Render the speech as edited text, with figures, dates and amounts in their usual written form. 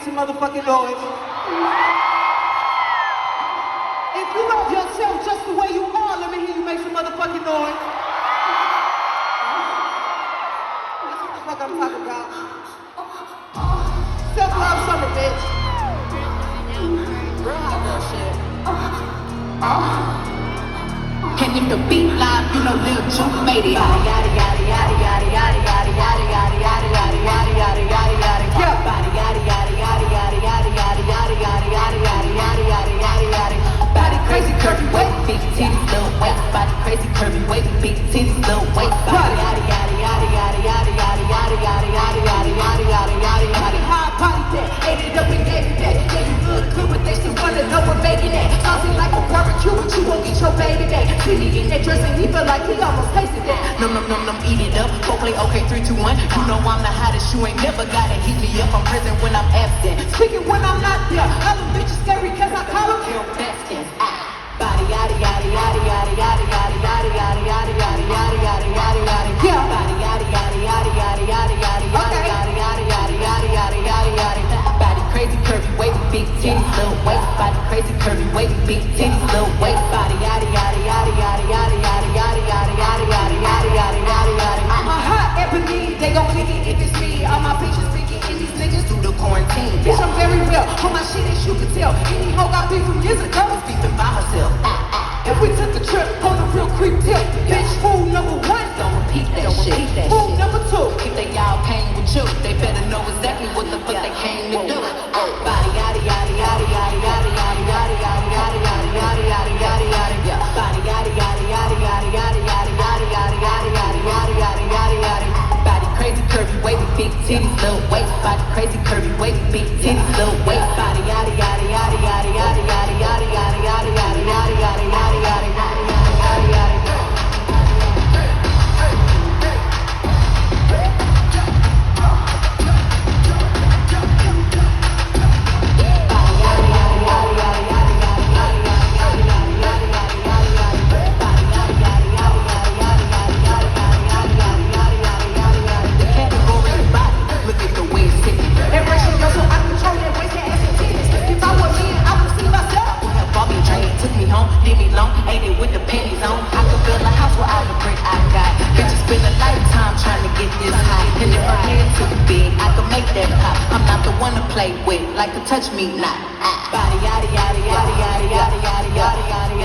make some motherfucking noise. If you love yourself just the way you are, let me hear you make some motherfucking noise. That's what the fuck I'm talking about. Self-love summer, bitch. Real hot girl shit. And if the beat live, you know Lil Juke made it. Body yaddy yaddy yaddy yaddy yaddy yaddy yaddy yaddy yaddy yaddy yaddy yaddy yaddy yaddy. Yeah. Body yaddy yaddy yaddy yaddy yaddy yaddy yaddy yaddy yaddy yaddy yaddy yaddy yaddy yaddy. Body crazy curvy waist, big titties, little waist. Body crazy curvy waist, big titties, little waist. Body yaddy yaddy yaddy yaddy yaddy yaddy yaddy yaddy yaddy yaddy yaddy yaddy yaddy yaddy. High body that, ate it up and gave it that. Yeah, you look good, but they still wanna know what making that. Saucy like a barbecue, but you won't get your baby back. See me in that dress and he feel like he almost tasted that. Num num num num, eat it up. Go play okay, 3, 2, 1. You know I'm the hottest, you ain't never gotta heat me up. I'm present when I'm absent, speaking when I'm not there. All them bitches scary cause I call them Carol Baskins. Body yaddy yaddy yaddy yaddy yaddy yaddy yaddy yaddy yaddy yaddy yaddy yaddy yaddy yaddy. Yeah. Body yaddy yaddy yaddy yaddy yaddy yaddy yaddy yaddy yaddy yaddy yaddy yaddy yaddy yaddy. Body crazy curvy wavy big titties little waist. Body crazy curvy wavy big titties little waist. Body yaddy yaddy yaddy yaddy yaddy yaddy yaddy yaddy yaddy yaddy yaddy yaddy yaddy yaddy. I'm a hot ebony, they gon' kick it if it's me. All my bitches speaking in these niggas through the quarantine. Bitch, I'm very real, on my shit as you can tell. Any hoe got beef from years ago was beefing by herself. If we took a trip on the real creep tip, bitch, rule number 1, don't repeat that shit. Rule number 2, if they y'all came with you, they better know exactly what the fuck they came to do. Body yaddy yaddy yaddy yaddy yaddy yaddy yaddy yaddy yaddy yaddy yaddy yaddy yaddy yaddy. Body yaddy yaddy yaddy yaddy yaddy yaddy yaddy yaddy yaddy yaddy yaddy yaddy yaddy yaddy. Body crazy curvy wavy big titties little waist. Body crazy curvy wavy big titties little waist. Body yaddy yaddy yaddy yaddy yaddy yaddy yaddy yaddy yaddy yaddy yaddy yaddy yaddy yaddy yaddy yaddy. Play with, like to touch me not. Body yaddy yaddy yaddy yaddy yaddy yaddy yaddy yaddy